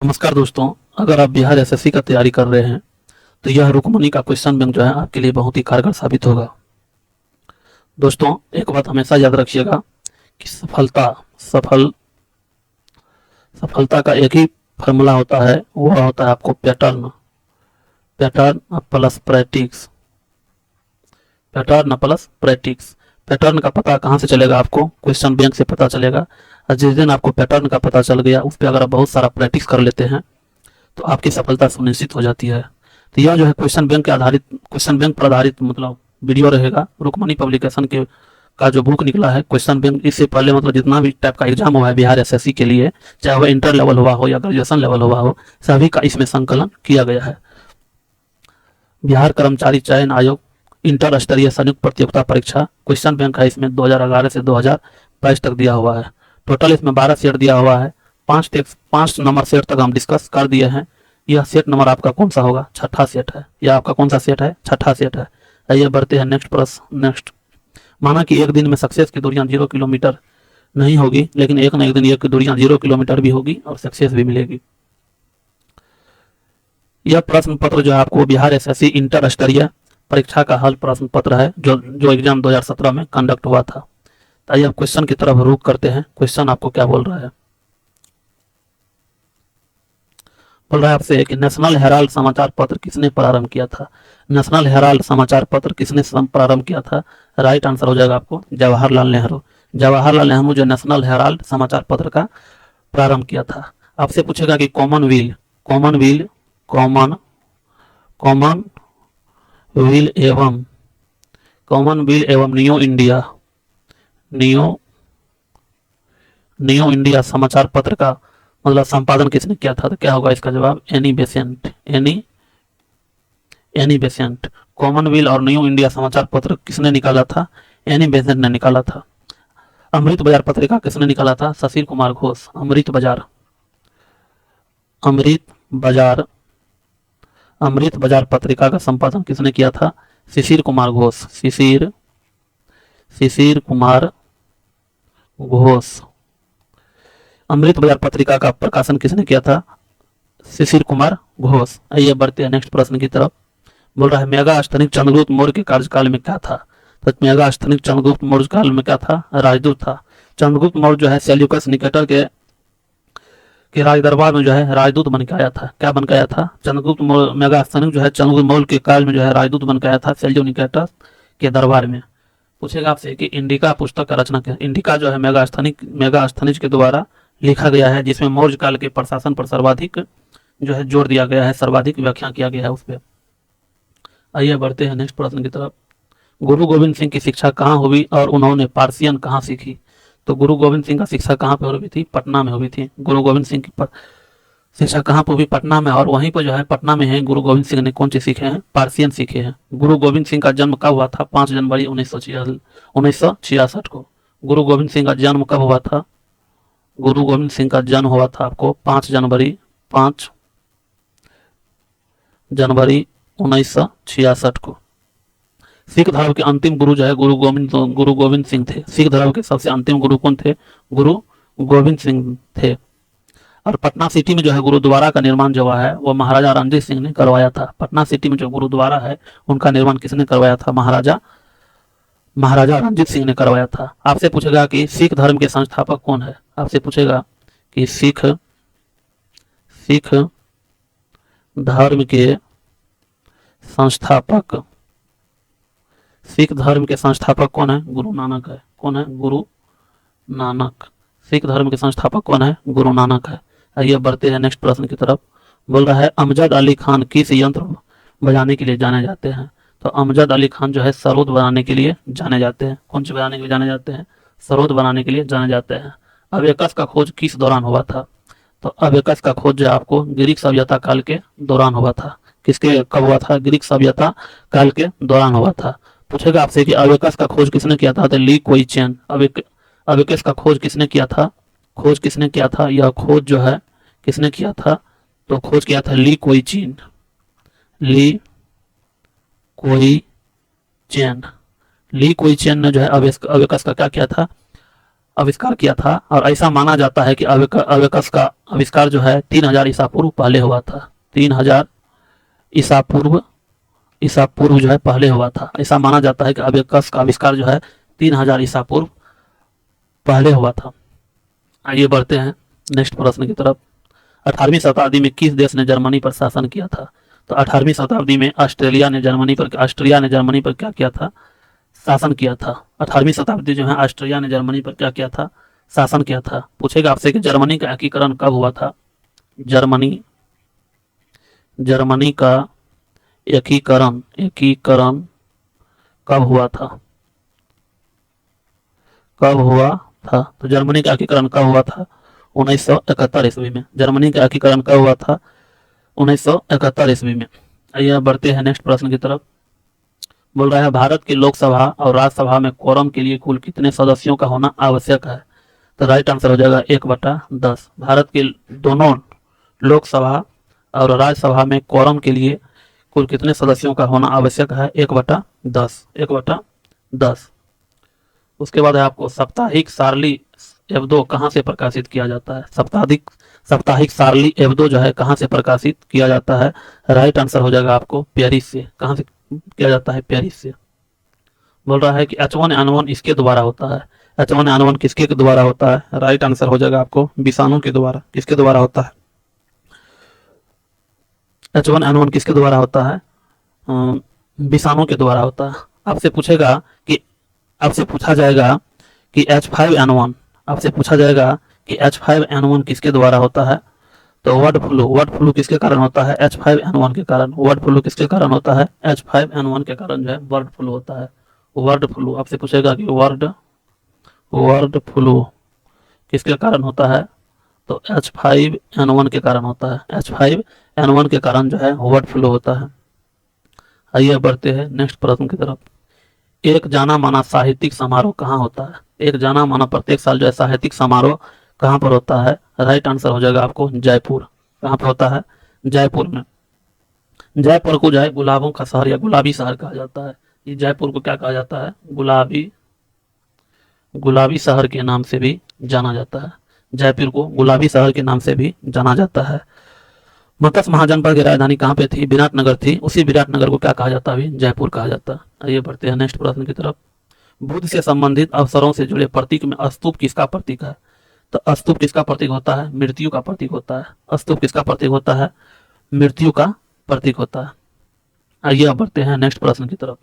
नमस्कार दोस्तों। अगर आप बिहार एसएससी का तैयारी कर रहे हैं तो यह रुक्मणी का क्वेश्चन बैंक जो है आपके लिए बहुत ही कारगर साबित होगा। दोस्तों, एक बात हमेशा याद रखिएगा कि सफलता का एक ही फार्मूला होता है, वह होता है आपको pattern pattern plus practice pattern plus practice. Pattern का पता कहाँ से चलेगा? आपको क्वेश्चन बैंक से पता चलेगा। और जिस दिन आपको पैटर्न का पता चल गया, उस पर अगर आप बहुत सारा प्रैक्टिस कर लेते हैं तो आपकी सफलता सुनिश्चित हो जाती है। तो यह जो है क्वेश्चन बैंक पर आधारित मतलब वीडियो रहेगा। रुक्मणी पब्लिकेशन के का जो बुक निकला है क्वेश्चन बैंक, इससे पहले मतलब जितना भी टाइप का एग्जाम हुआ है बिहार एसएससी के लिए, चाहे वह इंटर लेवल हुआ हो या ग्रेजुएशन लेवल हुआ हो, सभी का इसमें संकलन किया गया है। बिहार कर्मचारी चयन आयोग इंटर स्तरीय संयुक्त प्रतियोगिता परीक्षा क्वेश्चन बैंक है, इसमें 2011 से 2022 तक दिया हुआ है। टोटल इसमें 12 सेट दिया हुआ है। 5 नंबर सेट तक हम डिस्कस कर दिए हैं। यह सेट नंबर आपका कौन सा होगा? छठा सेट है। यह आपका कौन सा सेट है? छठा सेट है। आइए बढ़ते हैं नेक्स्ट प्रश्न। माना कि एक दिन में सक्सेस की दूरियां 0 किलोमीटर नहीं होगी, लेकिन एक न एक दिन ये दूरियां 0 किलोमीटर भी होगी और सक्सेस भी मिलेगी। यह प्रश्न पत्र जो है आपको बिहार एसएससी इंटर स्तरीय परीक्षा का हल प्रश्न पत्र है, जो एग्जाम 2017 में कंडक्ट हुआ था। तो आइए अब क्वेश्चन की तरफ रुख करते हैं। क्वेश्चन आपको क्या बोल रहा है? बोल रहा है आपसे कि नेशनल हेराल्ड समाचार पत्र किसने प्रारंभ किया था? नेशनल हेराल्ड समाचार पत्र किसने प्रारंभ किया था? राइट आंसर हो जाएगा आपको जवाहरलाल नेहरू। जवाहरलाल नेहरू जो नेशनल हेराल्ड समाचार पत्र का प्रारंभ किया था। आपसे पूछेगा कि कॉमनवेल एवं न्यू इंडिया समाचार पत्र का मतलब संपादन किसने किया था? तो क्या होगा इसका जवाब? Annie Besant. कॉमनवेल्थ और न्यू इंडिया समाचार पत्र किसने निकाला था? एनी बेसेंट ने निकाला था। अमृत बाजार पत्रिका किसने निकाला था? सुशील कुमार घोष। अमृत बाजार पत्रिका का संपादन किसने किया था? शिशिर कुमार घोष। अमृत बाजार पत्रिका का प्रकाशन किसने किया था? शिशिर कुमार घोष। आइए बढ़ते हैं नेक्स्ट प्रश्न की तरफ। बोल रहा है मेगा स्थनिक चंद्रगुप्त मौर्य के कार्यकाल में क्या था? तो मेगा स्थनिक चंद्रगुप्त मौर्य काल में क्या था? राजदूत था। चंद्रगुप्त मौर्य जो है सेल्यूकस निकेटर के राज दरबार में जो है राजदूत बन के आया था। क्या बन के आया था? चंद्रगुप्त मौर्य मेगा स्थनिक जो है चंद्रगुप्त मौर्य के काल में जो है राजदूत बन के आया था सेल्यूकस निकेटर के दरबार में। पूछेगा आपसे कि इंडिका पुस्तक का रचना क्या? इंडिका जो है मेगा स्थनिज के द्वारा लिखा गया है, जिसमें मौर्य काल के प्रशासन पर सर्वाधिक जो है जोर दिया गया है, सर्वाधिक व्याख्या किया गया है उस पर। आइए बढ़ते हैं नेक्स्ट प्रश्न की तरफ। गुरु गोविंद सिंह की शिक्षा कहाँ हुई और उन्होंने पारसियन कहाँ सीखी? तो गुरु गोविंद सिंह का शिक्षा कहाँ पर हुई थी? पटना में हुई थी। गुरु गोविंद सिंह की शिक्षा कहाँ पर हुई? पटना में। और वहीं पर जो है पटना में है गुरु गोविंद सिंह ने कौन सी सीखे हैं? पारसियन सीखे हैं। गुरु गोविंद सिंह का जन्म कब हुआ था? 5 जनवरी 1966 को। गुरु गोविंद सिंह का जन्म कब हुआ था? गुरु गोविंद सिंह का जन्म हुआ था आपको 5 जनवरी 1966 को। सिख धर्म के अंतिम गुरु जो है गुरु गोविंद सिंह थे। सिख धर्म के सबसे अंतिम गुरु कौन थे? गुरु गोविंद सिंह थे। और पटना सिटी में जो है गुरुद्वारा का निर्माण जो हुआ है वो महाराजा रणजीत सिंह ने करवाया था। पटना सिटी में जो गुरुद्वारा है उनका निर्माण किसने करवाया था? महाराजा रणजीत सिंह ने करवाया था। आपसे पूछेगा कि सिख धर्म के संस्थापक कौन है? आपसे पूछेगा कि सिख धर्म के संस्थापक कौन है? गुरु नानक है। कौन है? गुरु नानक। सिख धर्म के संस्थापक कौन है? गुरु नानक है। आइए बढ़ते हैं नेक्स्ट प्रश्न की तरफ। बोल रहा है अमजद अली खान किस यंत्र बजाने के लिए जाने जाते हैं? तो अमजद अली खान जो है सरोद बनाने के लिए जाने जाते हैं। कौन से बनाने के लिए जाने जाते हैं? सरोद बनाने के लिए जाने जाते हैं। अबेकस का खोज किस दौरान हुआ था? तो अबेकस का खोज जो आपको ग्रीक सभ्यता काल के दौरान हुआ था। किसके कब हुआ था? ग्रीक सभ्यता काल के दौरान हुआ था। पूछेगा आपसे कि अबेकस का खोज किसने किया था? तो ली कोई चैन। अबेकस का खोज किसने किया था? यह खोज जो है किसने किया था? तो खोज किया था ली कोई चैन ने जो है अबेकस का क्या किया था? आविष्कार किया था और ऐसा माना जाता है कि अबेकस का आविष्कार जो है 3000 ईसा पूर्व पहले हुआ था। 3000 ईसा पूर्व जो है पहले हुआ था। ऐसा माना जाता है कि अबेकस का आविष्कार जो है 3000 ईसा पूर्व पहले हुआ था। आइए बढ़ते हैं नेक्स्ट प्रश्न की तरफ। 18वीं शताब्दी में किस देश ने जर्मनी पर शासन किया था? तो 18वीं शताब्दी में ऑस्ट्रिया ने जर्मनी पर क्या किया था? शासन किया था। 18वीं शताब्दी जो है ऑस्ट्रिया ने जर्मनी पर क्या किया था? शासन किया था। पूछेगा आपसे कि जर्मनी का एकीकरण कब हुआ था? जर्मनी का एकीकरण कब हुआ था? तो जर्मनी का एकीकरण कब हुआ था? 1971 ईस्वी में। जर्मनी का एकीकरण कब हुआ था? 1971 ईस्वी में। आइए बढ़ते हैं नेक्स्ट प्रश्न की तरफ। बोल रहा है भारत की लोकसभा और राज्यसभा में कोरम के लिए कुल कितने सदस्यों का होना आवश्यक है? तो राइट आंसर हो जाएगा 1/10। भारत की दोनों लोकसभा और राज्यसभा में कोरम के लिए कुल कितने सदस्यों का होना आवश्यक है? 1/10। उसके बाद है आपको साप्ताहिक शार्ली एब्दो कहाँ से प्रकाशित किया जाता है? साप्ताहिक शार्ली एब्दो जो है कहाँ से प्रकाशित किया जाता है? राइट आंसर हो जाएगा आपको पेरिस से। कहाँ से किया जाता है? पेरिस से। बोल रहा है कि H1N1 इसके द्वारा होता है। H1N1 किसके द्वारा होता है? राइट आंसर हो जाएगा आपको विषाणु के द्वारा। किसके द्वारा होता है? H1N1 किसके द्वारा होता है? विषाणु के द्वारा होता है। आपसे पूछा जाएगा कि H5N1 किसके द्वारा होता है? तो वर्ड फ्लू किसके कारण होता है? H5N1 के कारण। वर्ड फ्लू किसके कारण होता है? H5N1 के कारण जो है वर्ड फ्लू होता है। वर्ड फ्लू आपसे पूछेगा कि वर्ड फ्लू किसके कारण होता है? तो H5N1 के कारण होता है। H5N1 के कारण जो है वर्ड फ्लू होता है। आइए बढ़ते हैं नेक्स्ट प्रश्न की तरफ। एक जाना माना साहित्यिक समारोह कहाँ होता है? एक जाना माना प्रत्येक साल जो है साहित्यिक समारोह कहाँ पर होता है? राइट आंसर हो जाएगा आपको जयपुर। कहाँ पर होता है? जयपुर में। जयपुर को जो है गुलाबों का शहर या गुलाबी शहर कहा जाता है। ये जयपुर को क्या कहा जाता है? गुलाबी शहर के नाम से भी जाना जाता है। जयपुर को गुलाबी शहर के नाम से भी जाना जाता है। मत्स्य महाजनपद की राजधानी कहाँ पे थी? विराटनगर थी। उसी विराटनगर को क्या कहा जाता है? जयपुर कहा जाता है। आइए बढ़ते हैं नेक्स्ट प्रश्न की तरफ। बुद्ध से संबंधित अवसरों से जुड़े प्रतीक में स्तूप किसका प्रतीक है? तो स्तूप किसका प्रतीक होता है? मृत्यु का प्रतीक होता है। स्तूप किसका प्रतीक होता है? मृत्यु का प्रतीक होता है। आइए अब बढ़ते हैं नेक्स्ट प्रश्न की तरफ।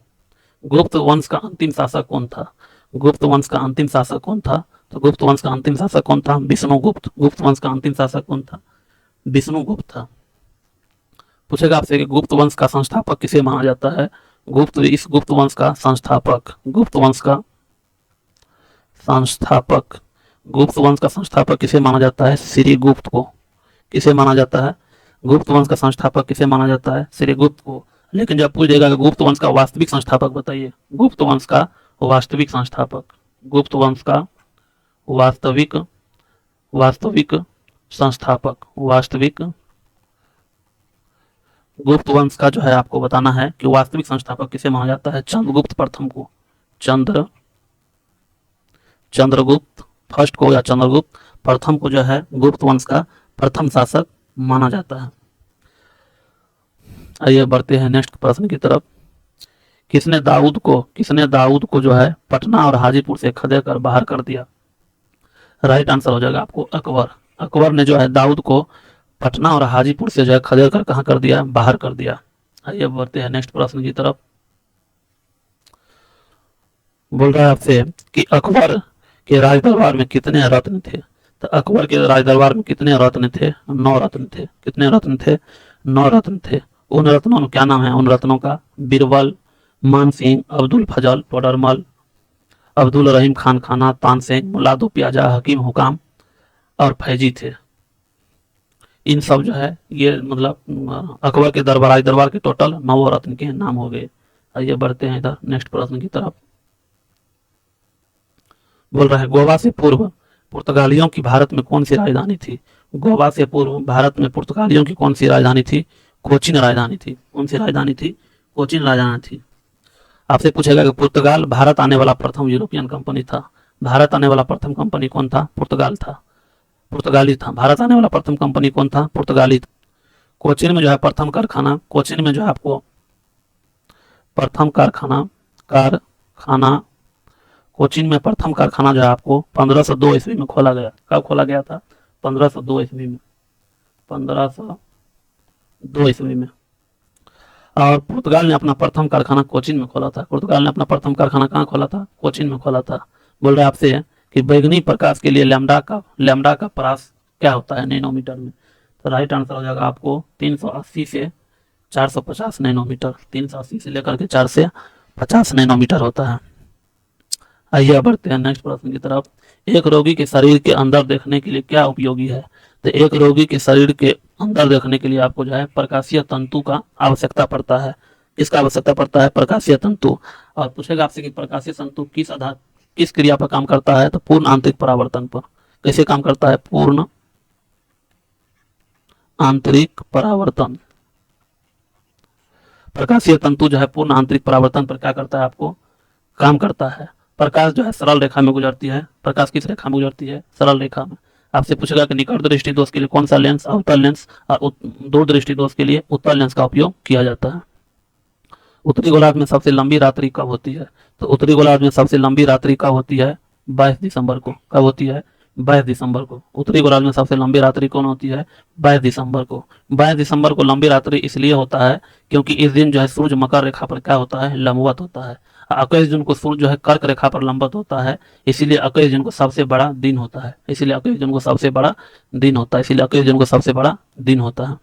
गुप्त वंश का अंतिम शासक कौन था? गुप्त वंश का अंतिम शासक कौन था? तो गुप्त वंश का अंतिम शासक कौन था? विष्णुगुप्त। गुप्त वंश का अंतिम शासक कौन था? विष्णुगुप्त था। पूछेगा आपसे कि गुप्त वंश का संस्थापक किसे माना जाता है? गुप्त वंश का संस्थापक किसे माना जाता है? श्रीगुप्त को। किसे माना जाता है? गुप्त वंश का संस्थापक किसे माना जाता है? श्रीगुप्त को। लेकिन जब पूछ देगा कि गुप्त वंश का वास्तविक संस्थापक बताइए। गुप्त वंश का वास्तविक संस्थापक। गुप्त वंश का वास्तविक संस्थापक। गुप्त वंश का जो है आपको बताना है कि वास्तविक संस्थापक किसे माना जाता है? चंद्रगुप्त प्रथम को। चंद्रगुप्त फर्स्ट को या चंद्रगुप्त प्रथम को जो है गुप्त वंश का प्रथम शासक माना जाता है। आइए बढ़ते हैं नेक्स्ट प्रश्न की तरफ। किसने दाऊद को जो है पटना और हाजीपुर से खदेड़ कर बाहर कर दिया? राइट आंसर हो जाएगा आपको अकबर। अकबर ने जो है दाऊद को पटना और हाजीपुर से जो है खदेड़ कर कहाँ कर दिया? बाहर कर दिया। आइए बढ़ते हैं नेक्स्ट प्रश्न की तरफ। बोल रहा है आपसे कि अकबर के राज दरबार में कितने रत्न थे? तो अकबर के राज दरबार में कितने रत्न थे? 9 रत्न थे। कितने रत्न थे? 9 रत्न थे। उन रत्नों में क्या नाम है? उन रत्नों का बीरबल, मान सिंह, अब्दुल फजल, टोडरमल, अब्दुल रहीम खान खाना, तानसेन, मुलादो प्याजा, हकीम हुकाम और फैजी थे। इन सब जो है ये मतलब अकबर के दरबार के टोटल 9 रत्न के नाम हो गए। आइए बढ़ते हैं इधर नेक्स्ट प्रश्न की तरफ। बोल रहा है गोवा से पूर्व पुर्तगालियों की भारत में कौन सी राजधानी थी? गोवा से पूर्व भारत में पुर्तगालियों की कौन सी राजधानी थी? कोचीन राजधानी थी। कौन सी राजधानी थी? कोचीन राजधानी थी। आपसे पूछेगा कि पुर्तगाल भारत आने वाला प्रथम यूरोपियन कंपनी था। भारत आने वाला प्रथम कंपनी कौन था? पुर्तगाल था, पुर्तगाली था। भारत आने वाला प्रथम कंपनी कौन था? पुर्तगाली था। कोचीन में जो है प्रथम कारखाना, कोचीन में जो है आपको प्रथम कारखाना कोचीन में प्रथम कारखाना जो है आपको 1502 ईस्वी में खोला गया। कब खोला गया था? 1502 ईस्वी में, 1502 ईस्वी में। और पुर्तगाल ने अपना प्रथम कारखाना कोचीन में खोला था। पुर्तगाल ने अपना प्रथम कारखाना कहाँ खोला था? कोचीन में खोला था। बोल रहे आपसे कि बैगनी प्रकाश के लिए लैम्डा का परास क्या होता है नैनोमीटर में? तो राइट आंसर हो जाएगा आपको 380 से 450 नैनोमीटर, 380 से लेकर के 450 नैनोमीटर होता है। आइए बढ़ते हैं नेक्स्ट प्रश्न की तरफ। एक रोगी के शरीर के अंदर देखने के लिए क्या उपयोगी है? तो एक रोगी के शरीर के अंदर देखने के लिए आपको जो है प्रकाशीय तंतु का आवश्यकता पड़ता है। किसका आवश्यकता पड़ता है? प्रकाशीय तंतु। और पूछेगा आपसे कि प्रकाशीय तंतु किस क्रिया पर काम करता है? तो पूर्ण आंतरिक परावर्तन पर। कैसे काम करता है? पूर्ण आंतरिक परावर्तन। प्रकाशीय तंतु जो है पूर्ण आंतरिक परावर्तन पर क्या करता है? आपको काम करता है। प्रकाश जो है सरल रेखा में गुजरती है। प्रकाश किस रेखा में गुजरती है? सरल रेखा में। आपसे पूछेगा कि निकट दृष्टि दोष के लिए कौन सा लेंस, अवतल लेंस, और दूर दृष्टि दोष के लिए उत्तल लेंस का उपयोग किया जाता है। उत्तरी गोलार्ध में सबसे लंबी रात्रि कब होती है? तो उत्तरी गोलार्ध में सबसे लंबी रात्रि कब होती है? 22 दिसंबर को। कब होती है? 22 दिसंबर को। उत्तरी गोलार्ध में सबसे लंबी रात्रि कौन होती है? 22 दिसंबर को। 22 दिसंबर को लंबी रात्रि इसलिए होता है क्योंकि इस दिन जो है सूर्य मकर रेखा पर क्या होता है? लंबवत होता है। 21 जून को सूर्य जो है कर्क रेखा पर लंबवत होता है, इसीलिए 21 जून को सबसे बड़ा दिन होता है। इसीलिए 21 जून को सबसे बड़ा दिन होता है। इसीलिए 21 जून को सबसे बड़ा दिन होता है।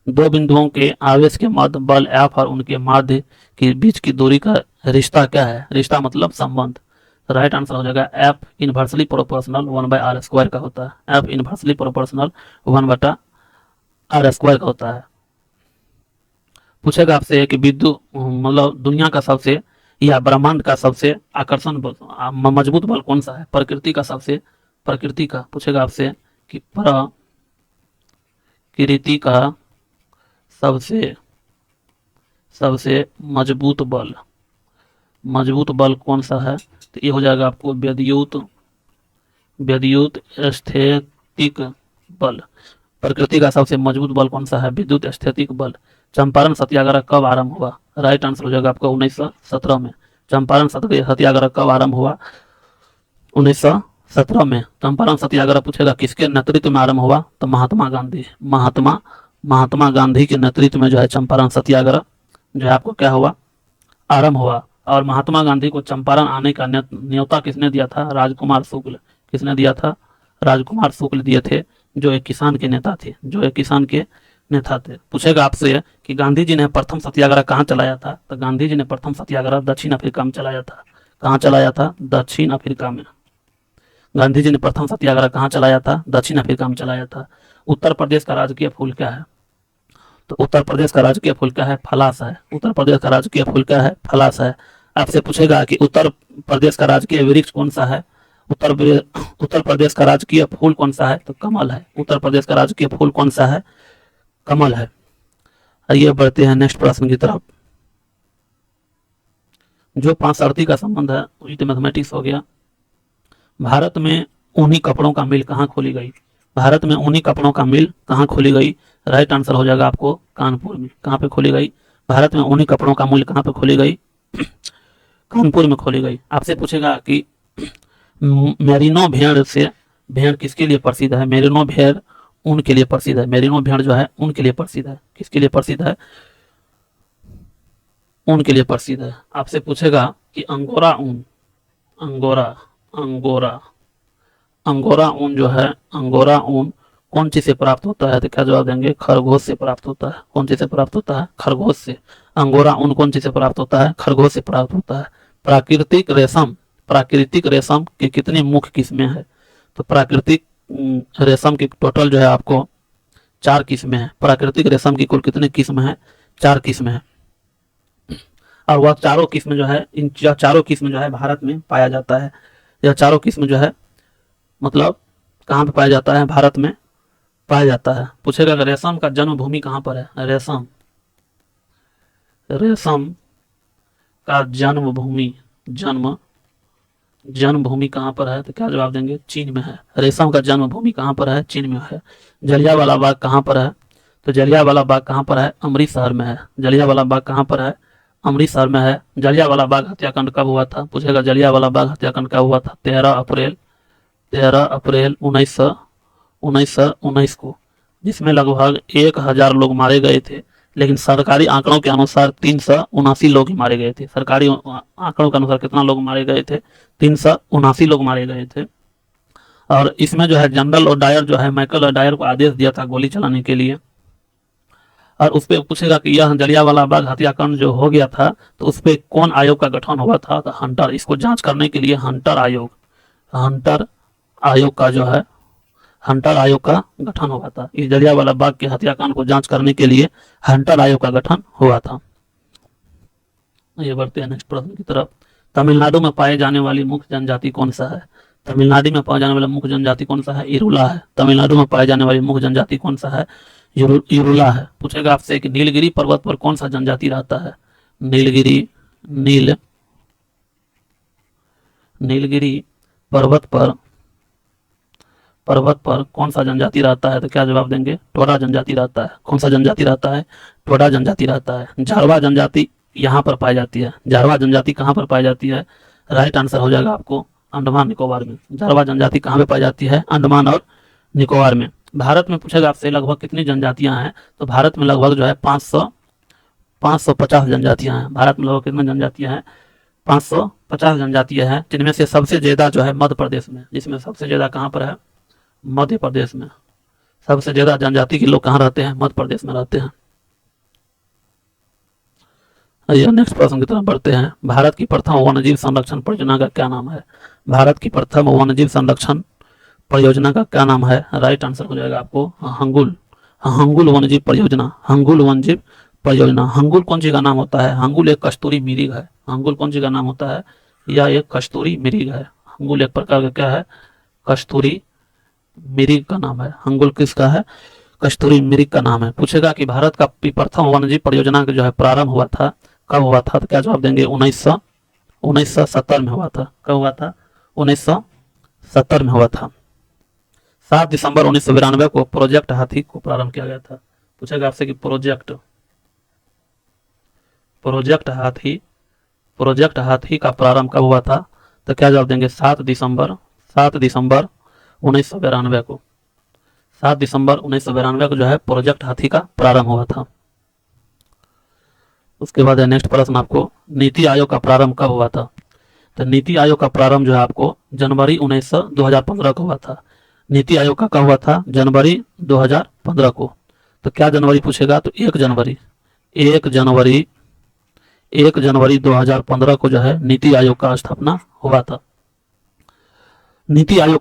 दो बिंदुओं के आवेश के मध्य बल F और उनके माध्य के बीच की दूरी का रिश्ता क्या है? रिश्ता मतलब संबंध। राइट आंसर हो जाएगा F इनवर्सली प्रोपोर्शनल 1/r² का होता है। F इनवर्सली प्रोपोर्शनल 1/r² का होता है। पूछेगा आपसे कि विद्युत मतलब दुनिया का सबसे या ब्रह्मांड का सबसे आकर्षण मजबूत बल कौन सा है? प्रकृति का पूछेगा आपसे कि प्रकृति का सबसे मजबूत बल कौन सा है? तो ये हो जाएगा आपको विद्युत स्थैतिक बल। प्रकृति का सबसे मजबूत बल कौन सा है? विद्युत स्थैतिक बल। चंपारण सत्याग्रह कब आरंभ हुआ? राइट आंसर हो जाएगा आपका 1917 में। चंपारण सत्याग्रह कब आरंभ हुआ? 1917 में। चंपारण सत्याग्रह पूछेगा किसके नेतृत्व में आरंभ हुआ? तो महात्मा गांधी के नेतृत्व में जो है चंपारण सत्याग्रह जो है आपको क्या हुआ? आरंभ हुआ। और महात्मा गांधी को चंपारण आने का न्योता किसने दिया था? राजकुमार शुक्ल। किसने दिया था? राजकुमार शुक्ल दिए थे, जो एक किसान के नेता थे। पूछेगा आपसे कि गांधी जी ने प्रथम सत्याग्रह कहाँ चलाया था? तो गांधी जी ने प्रथम सत्याग्रह दक्षिण अफ्रीका में चलाया था। कहाँ चलाया था? दक्षिण अफ्रीका में। गांधी जी ने प्रथम सत्याग्रह कहाँ चलाया था? दक्षिण अफ्रीका में चलाया था। उत्तर प्रदेश का राजकीय फूल क्या है? तो उत्तर प्रदेश का राजकीय फूल क्या है? फलास है। उत्तर प्रदेश का राजकीय फूल क्या है? फलास है। आपसे पूछेगा कि उत्तर प्रदेश का राजकीय वृक्ष कौन सा है? उत्तर प्रदेश का राजकीय फूल कौन सा है? तो कमल है। उत्तर प्रदेश का राजकीय फूल कौन सा है? कमल है। आइए बढ़ते हैं नेक्स्ट प्रश्न की तरफ। जो 5 का संबंध है वही तो मैथमेटिक्स हो गया। भारत में ऊनी कपड़ों का मिल कहाँ खोली गई? भारत में ऊनी कपड़ों का मिल कहाँ खोली गई? राइट आंसर हो जाएगा आपको कानपुर में। कहाँ पे खोली गई? भारत में ऊनी कपड़ों का मिल कहाँ पे खोली गई? कानपुर में खोली गई। आपसे पूछेगा कि मेरिनो भेड़ किसके लिए प्रसिद्ध है? मेरिनो भेड़ ऊन के लिए प्रसिद्ध है। मेरिनो भेड़ जो है ऊन के लिए प्रसिद्ध है। किसके लिए प्रसिद्ध है? ऊन के लिए प्रसिद्ध है। आपसे पूछेगा कि अंगोरा ऊन जो है, अंगोरा ऊन कौन चीज से प्राप्त होता है? तो क्या जवाब देंगे? खरगोश से प्राप्त होता है। कौन चीज से प्राप्त होता है? खरगोश से। अंगोरा ऊन कौन चीज से प्राप्त होता है? खरगोश से प्राप्त होता है। प्राकृतिक रेशम की कितनी मुख्य किस्में हैं? तो प्राकृतिक रेशम की टोटल जो है आपको 4 किस्में हैं। प्राकृतिक रेशम की कुल कितनी किस्म है? 4 किस्में हैं। और वह चारों किस्म जो है, चारों किस्म जो है भारत में पाया जाता है। यह चारों किस्म जो है मतलब कहाँ पे पाया जाता है? भारत में पाया जाता है। पूछेगा कि रेशम का जन्मभूमि कहाँ पर है? रेशम का जन्म जन्मभूमि कहाँ पर है? तो क्या जवाब देंगे? चीन में है। रेशम का जन्मभूमि कहाँ पर है? चीन में है। जलियांवाला बाग कहाँ पर है? तो जलियांवाला बाग कहाँ पर है? अमृतसर में है। जलियांवाला बाग कहाँ पर है? अमृतसर में है। जलियांवाला बाग हत्याकांड कब हुआ था? पूछेगा जलियांवाला बाग हत्याकांड कब हुआ था? 13 अप्रैल 1919 को, जिसमें लगभग 1000 लोग मारे गए थे, लेकिन सरकारी आंकड़ों के अनुसार 379 लोग ही मारे गए थे। सरकारी आंकड़ों के अनुसार कितना लोग मारे गए थे? 379 लोग मारे गए थे। और इसमें जो है जनरल ओडायर जो है, माइकल ओडायर को आदेश दिया था गोली चलाने के लिए। और उस पर पूछेगा कि यह जलियांवाला बाग हत्याकांड जो हो गया था, तो उस पर कौन आयोग का गठन हुआ था? तो हंटर। इसको जांच करने के लिए हंटर आयोग का जो है, हंटर आयोग का गठन हुआ था। इस जलियांवाला बाग के हत्याकांड को जांच करने के लिए हंटर आयोग का गठन हुआ था। ये बढ़ते हैं नेक्स्ट प्रश्न की तरफ। तमिलनाडु में पाए जाने वाली मुख्य जनजाति कौन सा है? तमिलनाडु में पाए जाने वाला मुख्य जनजाति कौन सा है? इरुला है। तमिलनाडु में पाए जाने वाली मुख्य जनजाति कौन सा है? इरुला है। पूछेगा आपसे कि नीलगिरी पर्वत पर कौन सा जनजाति रहता है? नीलगिरी पर्वत पर कौन सा जनजाति रहता है? तो क्या जवाब देंगे? टोडा जनजाति रहता है। कौन सा जनजाति रहता है? टोडा जनजाति रहता है। जारवा जनजाति यहाँ पर पाई जाती है। जारवा जनजाति कहाँ पर पाई जाती है? राइट आंसर हो जाएगा आपको अंडमान निकोबार में। जारवा जनजाति कहाँ पे पाई जाती है? अंडमान और निकोबार में। भारत में पूछेगा आपसे लगभग कितनी जनजातियां हैं? तो भारत में लगभग जो है 550 जनजातियां हैं। भारत में लगभग कितनी जनजातियां हैं? 550 जनजातियां हैं, जिनमें से सबसे ज्यादा जो है मध्य प्रदेश में। जिसमें सबसे ज्यादा कहाँ पर है? मध्य प्रदेश में। सबसे ज्यादा जनजाति के लोग कहाँ रहते हैं? मध्य प्रदेश में रहते हैं। आइए नेक्स्ट प्रश्न की तरफ बढ़ते हैं। भारत की प्रथम वन्यजीव संरक्षण परियोजना का क्या नाम है? भारत की प्रथम वन्यजीव संरक्षण परियोजना का क्या नाम है? राइट आंसर हो जाएगा आपको हंगुल वन्यजीव परियोजना। हंगुल वन्यजीव परियोजना। हंगुल कौन सी का नाम होता है? हंगुल एक कस्तूरी मिरिग है। हंगुल कौन सी का नाम होता है? यह एक कस्तूरी मिरिग है। हंगुल एक प्रकार का क्या है? कस्तूरी मिरिग का नाम है। हंगुल किसका है? कस्तूरी मिरिग का नाम है। पूछेगा कि भारत का प्रथम वन्यजीव परियोजना का जो है प्रारंभ हुआ था, कब हुआ था? तो क्या जवाब देंगे? 1970 में हुआ था। कब हुआ था? 1970 में हुआ था। 7 दिसंबर 1992 को प्रोजेक्ट हाथी को प्रारंभ किया गया था। पूछेगा आपसे कि प्रोजेक्ट हाथी का प्रारंभ कब हुआ था? तो क्या जवाब देंगे? 7 दिसंबर 1992 को। 7 दिसंबर 1992 को जो है प्रोजेक्ट हाथी का प्रारंभ हुआ था। उसके बाद नेक्स्ट प्रश्न आपको, नीति आयोग का प्रारंभ कब हुआ था? तो नीति आयोग का प्रारंभ जो है आपको जनवरी 2015 को हुआ था। नीति आयोग का कब हुआ था? जनवरी 2015 को। तो क्या जनवरी पूछेगा? तो 1 जनवरी 2015 को जो है नीति आयोग का स्थापना हुआ था। नीति आयोग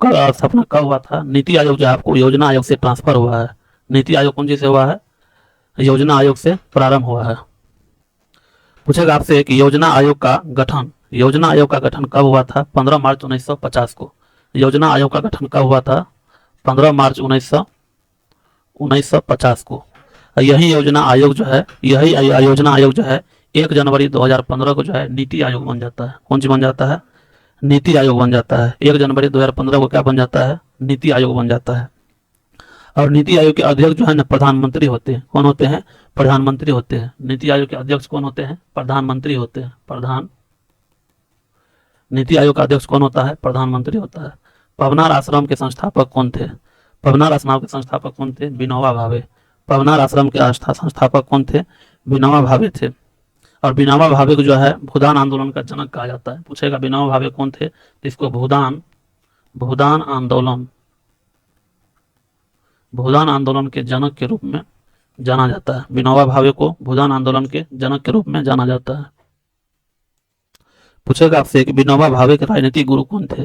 का स्थापना कब हुआ था? नीति आयोग जो है आपको योजना आयोग से ट्रांसफर हुआ है। नीति आयोग कौन सी से हुआ है? योजना आयोग से प्रारंभ हुआ है। पूछेगा आपसे कि योजना आयोग का गठन कब हुआ था? 15 मार्च 1950 को। योजना आयोग का गठन कब हुआ था? 15 मार्च 1950 को। यही योजना आयोग जो है 1 जनवरी 2015 को जो है नीति आयोग बन जाता है। कौन सी बन जाता है? नीति आयोग बन जाता है। 1 जनवरी 2015 को क्या बन जाता है? नीति आयोग बन जाता है। और नीति आयोग के अध्यक्ष जो है ना प्रधानमंत्री होते हैं। कौन होते हैं? प्रधानमंत्री होते हैं। नीति आयोग के अध्यक्ष कौन होते हैं? प्रधानमंत्री होते हैं। नीति आयोग का अध्यक्ष कौन होता है? प्रधानमंत्री होता है। पवनार आश्रम के संस्थापक कौन थे? विनोबा भावे। पवनार आश्रम के संस्थापक कौन थे? विनोबा भावे थे। और विनोबा भावे को जो है भूदान आंदोलन का जनक कहा जाता है। पूछेगा विनोबा भावे कौन थे? तो इसको भूदान आंदोलन के जनक के रूप में जाना जाता है। विनोबा भावे को भूदान आंदोलन के जनक के रूप में जाना जाता है। पूछेगा आपसे कि विनोबा भावे के राजनीतिक गुरु कौन थे?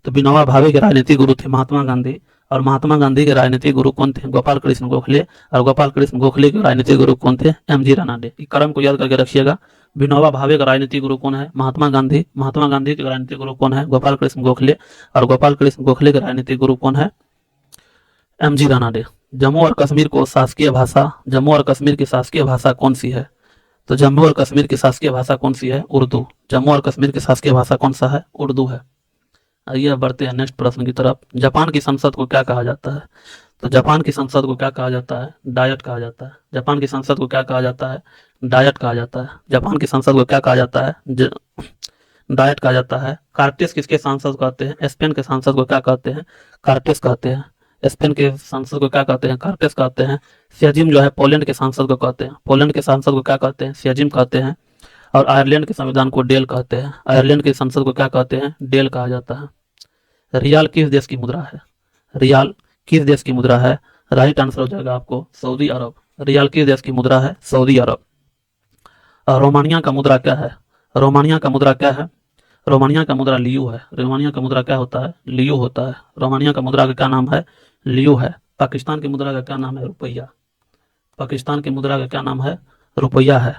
तो विनोबा भावे के राजनीतिक गुरु थे महात्मा गांधी। और महात्मा गांधी के राजनीतिक गुरु कौन थे? गोपाल कृष्ण गोखले। और गोपाल कृष्ण गोखले के राजनीतिक गुरु कौन थे? एमजी रानाडे। इस क्रम को याद करके रखिएगा। विनोबा भावे का राजनीतिक गुरु कौन है? महात्मा गांधी। महात्मा गांधी के राजनीतिक गुरु कौन है? गोपाल कृष्ण गोखले। और गोपाल कृष्ण गोखले के राजनीतिक गुरु कौन है? एमजी रानाडे। जम्मू और कश्मीर की शासकीय भाषा कौन सी है? तो जम्मू और कश्मीर की शासकीय भाषा कौन सी है? उर्दू। जम्मू और कश्मीर की शासकीय भाषा कौन सा है? उर्दू है। आइए अब बढ़ते हैं नेक्स्ट प्रश्न की तरफ। जापान की संसद को क्या कहा जाता है? तो जापान की संसद को क्या कहा जाता है? डायट कहा जाता है। जापान की संसद को क्या कहा जाता है? डायट कहा जाता है। जापान की संसद को क्या कहा जाता है? डायट कहा जाता है। कार्टेस किसके सांसद कहते हैं? स्पेन के सांसद को क्या कहते हैं? कार्टेस कहते हैं। स्पेन के सांसद को क्या कहते हैं? कार्टेस कहते हैं। सियाजिम जो है पोलैंड के सांसद को कहते हैं। पोलैंड के सांसद को क्या कहते हैं? सियाजिम कहते हैं। और आयरलैंड के संविधान को डेल कहते हैं। आयरलैंड की संसद को क्या कहते हैं? डेल कहा जाता है। रियाल किस देश की मुद्रा है? रियाल किस देश की मुद्रा है? राइट आंसर हो जाएगा आपको सऊदी अरब। रियाल किस देश की मुद्रा है? सऊदी अरब। रोमानिया का मुद्रा क्या है? रोमानिया का मुद्रा क्या है? रोमानिया का मुद्रा लियू है। रोमानिया का मुद्रा क्या होता है? लियू होता है। रोमानिया का मुद्रा का क्या नाम है? लियू है। पाकिस्तान की मुद्रा का क्या नाम है? रुपया। पाकिस्तान की मुद्रा का क्या नाम है? रुपया है।